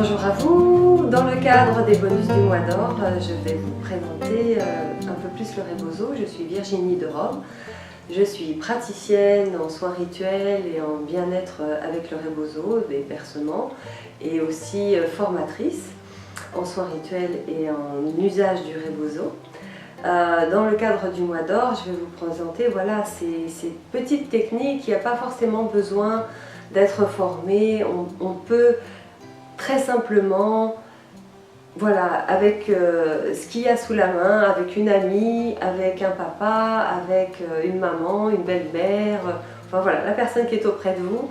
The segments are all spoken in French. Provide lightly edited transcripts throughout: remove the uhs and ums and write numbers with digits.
Bonjour à vous. Dans le cadre des bonus du mois d'or, je vais vous présenter un peu plus le rebozo. Je suis Virginie de Rome. Je suis praticienne en soins rituels et en bien-être avec le rebozo, des bercements, et aussi formatrice en soins rituels et en usage du rebozo. Dans le cadre du mois d'or, je vais vous présenter voilà, ces petites techniques. Il n'y a pas forcément besoin d'être formé. On peut très simplement, voilà, avec ce qu'il y a sous la main, avec une amie, avec un papa, avec une maman, une belle-mère, enfin voilà, la personne qui est auprès de vous.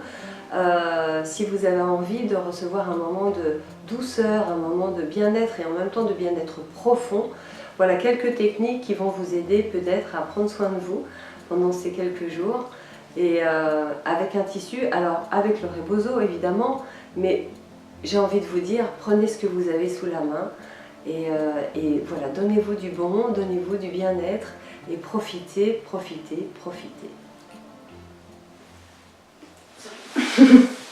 Si vous avez envie de recevoir un moment de douceur, un moment de bien-être et en même temps de bien-être profond, voilà quelques techniques qui vont vous aider peut-être à prendre soin de vous pendant ces quelques jours. Et avec un tissu, alors avec le rebozo évidemment, mais j'ai envie de vous dire, prenez ce que vous avez sous la main et voilà, donnez-vous du bon, donnez-vous du bien-être et profitez, profitez, profitez.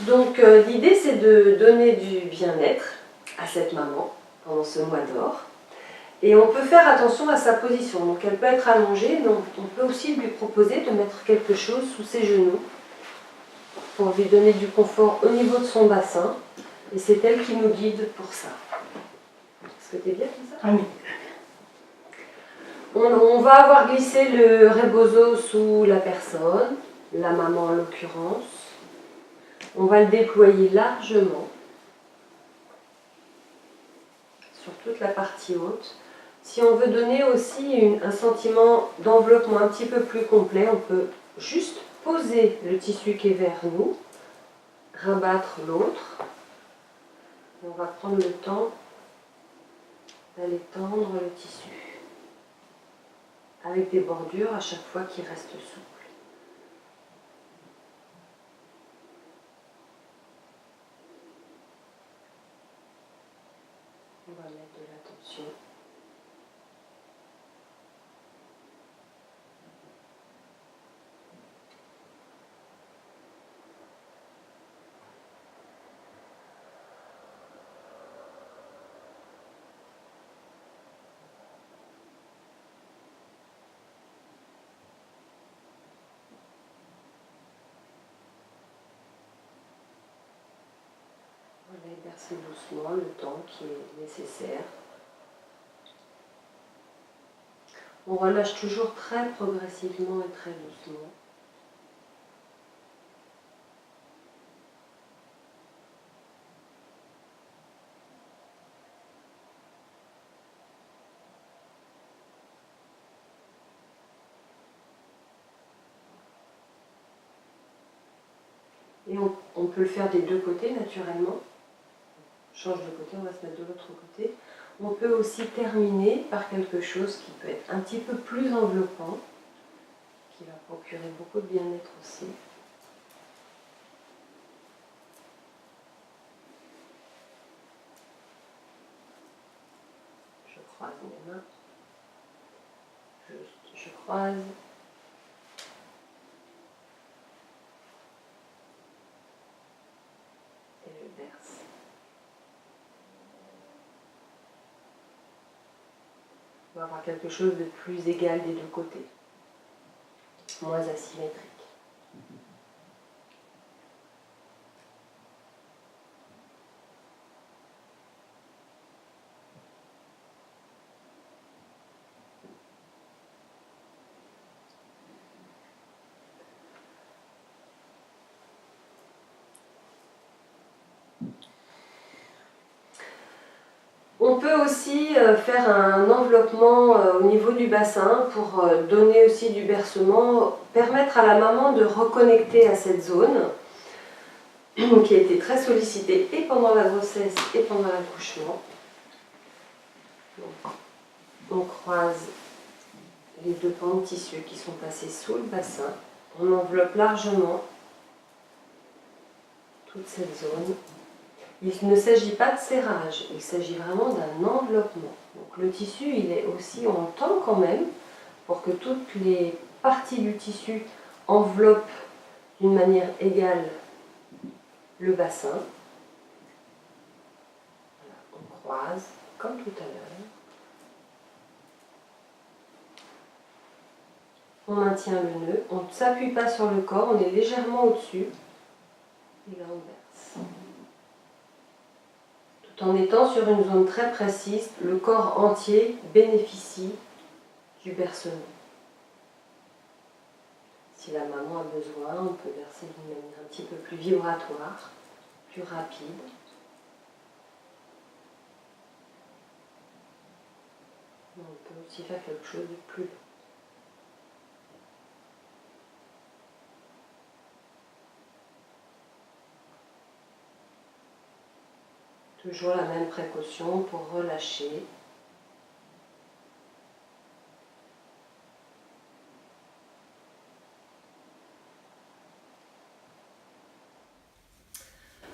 Donc l'idée c'est de donner du bien-être à cette maman pendant ce mois d'or. Et on peut faire attention à sa position, donc elle peut être allongée, mais on peut aussi lui proposer de mettre quelque chose sous ses genoux pour lui donner du confort au niveau de son bassin. Et c'est elle qui nous guide pour ça. Est-ce que tu es bien comme ça? Ah oui. On va avoir glissé le rebozo sous la personne, la maman en l'occurrence. On va le déployer largement sur toute la partie haute. Si on veut donner aussi un sentiment d'enveloppement un petit peu plus complet, on peut juste poser le tissu qui est vers nous, rabattre l'autre. On va prendre le temps d'aller tendre le tissu avec des bordures à chaque fois qui restent souples. On va mettre de l'attention. On va bercer doucement le temps qui est nécessaire. On relâche toujours très progressivement et très doucement. Et on peut le faire des deux côtés naturellement. On change de côté, on va se mettre de l'autre côté. On peut aussi terminer par quelque chose qui peut être un petit peu plus enveloppant, qui va procurer beaucoup de bien-être aussi. Je croise mes mains. Je croise. Et je berce. On va avoir quelque chose de plus égal des deux côtés, moins asymétrique. On peut aussi faire un enveloppement au niveau du bassin pour donner aussi du bercement, permettre à la maman de reconnecter à cette zone qui a été très sollicitée et pendant la grossesse et pendant l'accouchement. On croise les deux pans de tissu qui sont passés sous le bassin. On enveloppe largement toute cette zone. Il ne s'agit pas de serrage, il s'agit vraiment d'un enveloppement. Donc le tissu, il est aussi, on tend quand même pour que toutes les parties du tissu enveloppent d'une manière égale le bassin. croise, comme tout à l'heure. On maintient le nœud, on ne s'appuie pas sur le corps, on est légèrement au-dessus. Et là on verse. Tout en étant sur une zone très précise, le corps entier bénéficie du bercement. Si la maman a besoin, on peut verser d'une manière un petit peu plus vibratoire, plus rapide. On peut aussi faire quelque chose de plus long. Toujours la même précaution pour relâcher.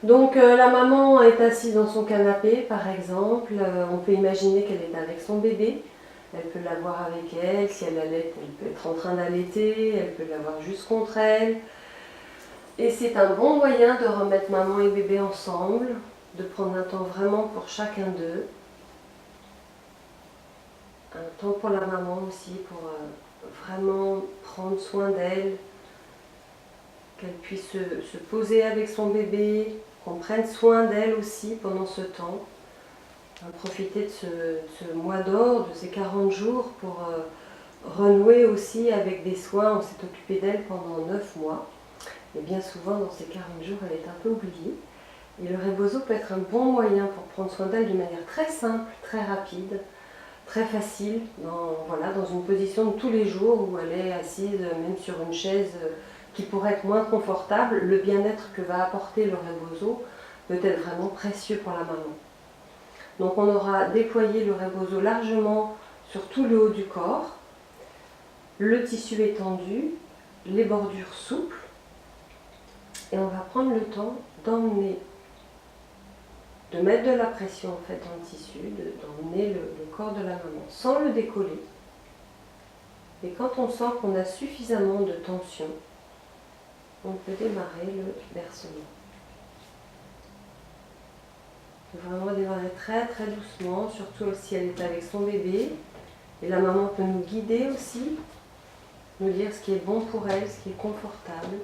Donc la maman est assise dans son canapé par exemple, on peut imaginer qu'elle est avec son bébé, elle peut l'avoir avec elle, si elle allaite, elle peut être en train d'allaiter, elle peut l'avoir juste contre elle. Et c'est un bon moyen de remettre maman et bébé ensemble, de prendre un temps vraiment pour chacun d'eux. Un temps pour la maman aussi, pour vraiment prendre soin d'elle, qu'elle puisse se poser avec son bébé, qu'on prenne soin d'elle aussi pendant ce temps. Profiter de ce mois d'or, de ces 40 jours pour renouer aussi avec des soins. On s'est occupé d'elle pendant 9 mois. Et bien souvent, dans ces 40 jours, elle est un peu oubliée. Et le rebozo peut être un bon moyen pour prendre soin d'elle de manière très simple, très rapide, très facile, dans une position de tous les jours où elle est assise, même sur une chaise qui pourrait être moins confortable. Le bien-être que va apporter le rebozo peut être vraiment précieux pour la maman. Donc on aura déployé le rebozo largement sur tout le haut du corps, le tissu étendu, les bordures souples, et on va prendre le temps d'emmener, de mettre de la pression en fait dans le tissu, d'emmener le corps de la maman sans le décoller. Et quand on sent qu'on a suffisamment de tension, on peut démarrer le bercement. On peut vraiment démarrer très très doucement, surtout si elle est avec son bébé. Et la maman peut nous guider aussi, nous dire ce qui est bon pour elle, ce qui est confortable.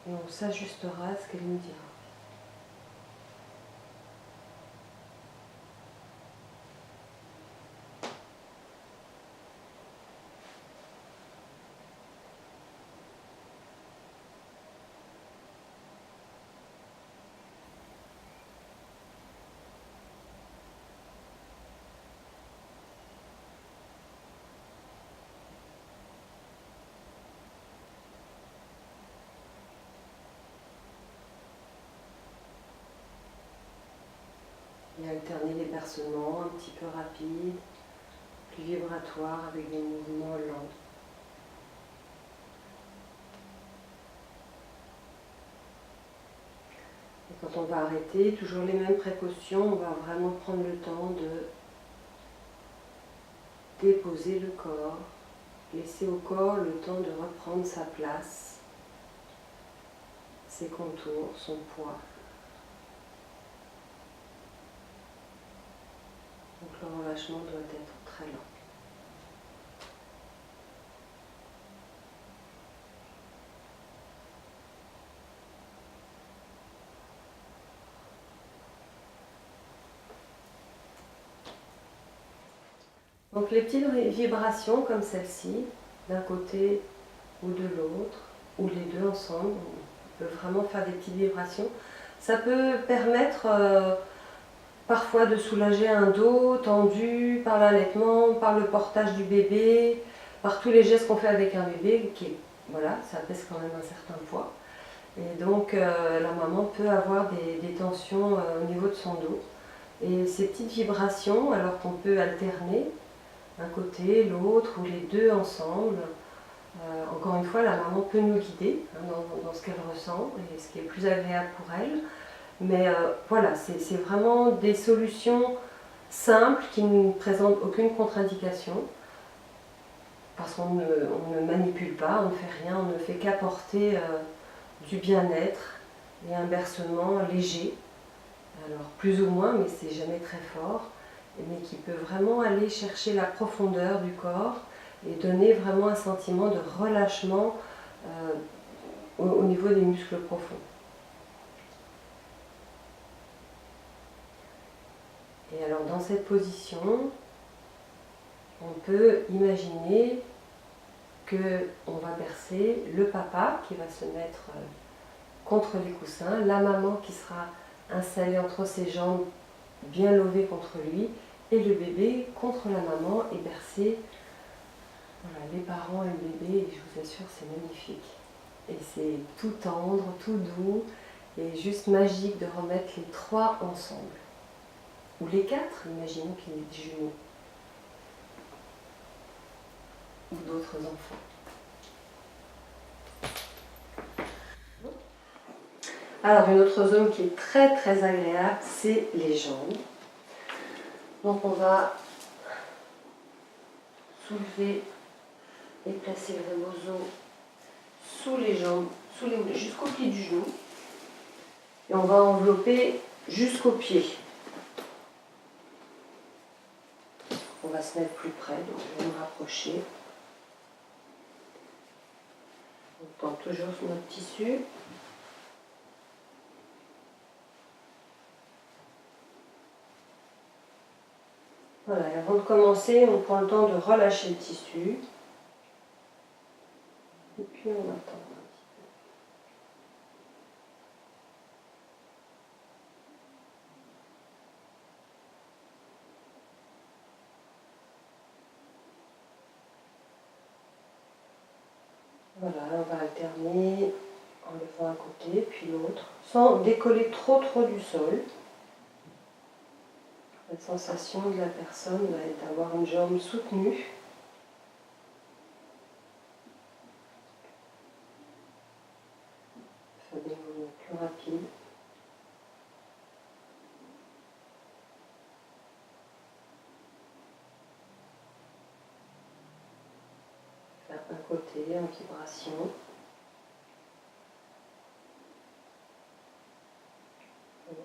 Et on s'ajustera à ce qu'elle nous dira. Et alterner les bercements un petit peu rapides, plus vibratoires avec des mouvements lents. Et quand on va arrêter, toujours les mêmes précautions, on va vraiment prendre le temps de déposer le corps, laisser au corps le temps de reprendre sa place, ses contours, son poids. Donc le relâchement doit être très lent. Donc les petites vibrations comme celle-ci, d'un côté ou de l'autre, ou les deux ensemble, on peut vraiment faire des petites vibrations. Ça peut permettre parfois de soulager un dos tendu par l'allaitement, par le portage du bébé, par tous les gestes qu'on fait avec un bébé, voilà, ça pèse quand même un certain poids. Et donc la maman peut avoir des tensions au niveau de son dos. Et ces petites vibrations, alors qu'on peut alterner un côté, l'autre, ou les deux ensemble, encore une fois, la maman peut nous guider dans ce qu'elle ressent et ce qui est plus agréable pour elle. Mais voilà, c'est vraiment des solutions simples qui ne présentent aucune contre-indication. Parce qu'on ne manipule pas, on ne fait rien, on ne fait qu'apporter du bien-être et un bercement léger Alors plus ou moins, mais c'est jamais très fort, mais qui peut vraiment aller chercher la profondeur du corps et donner vraiment un sentiment de relâchement au niveau des muscles profonds. Et alors dans cette position, on peut imaginer qu'on va bercer le papa qui va se mettre contre les coussins, la maman qui sera installée entre ses jambes, bien levée contre lui, et le bébé contre la maman et bercé. Voilà, les parents et le bébé, et je vous assure, c'est magnifique. Et c'est tout tendre, tout doux, et juste magique de remettre les trois ensemble. Ou les quatre, imaginons qu'il y ait des jumeaux. Ou d'autres enfants. Alors une autre zone qui est très très agréable, c'est les jambes. Donc on va soulever et placer le rebozo sous les jambes, jusqu'au pied du genou. Et on va envelopper jusqu'au pied. On va se mettre plus près, donc je vais me rapprocher. On tend toujours sur notre tissu. Voilà, et avant de commencer, on prend le temps de relâcher le tissu. Et puis on attend. Voilà, on va alterner en levant un côté puis l'autre, sans décoller trop du sol. La sensation de la personne va être d'avoir une jambe soutenue. Faire des mouvements plus rapides. Faire un côté en vibration. L'autre.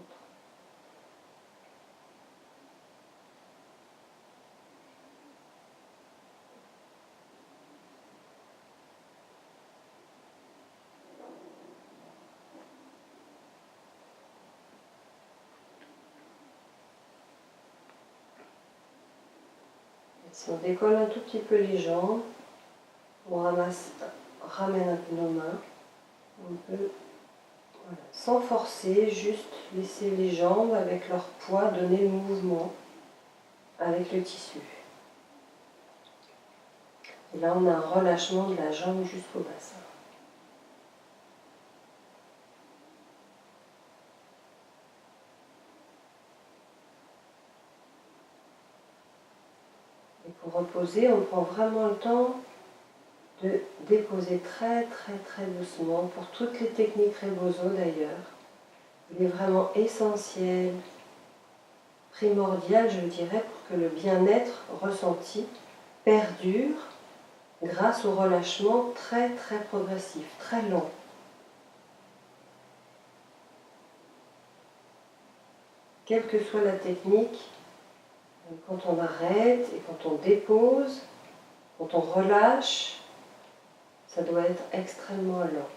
Si on décolle un tout petit peu les jambes, on ramène un peu nos mains, on peut, voilà, sans forcer, juste laisser les jambes avec leur poids donner le mouvement avec le tissu. Et là on a un relâchement de la jambe jusqu'au bassin. Et pour reposer, on prend vraiment le temps de déposer très doucement, pour toutes les techniques Rebozo d'ailleurs. Il est vraiment essentiel, primordial je dirais, pour que le bien-être ressenti perdure grâce au relâchement très progressif, très lent. Quelle que soit la technique, quand on arrête et quand on dépose, quand on relâche, ça doit être extrêmement lent.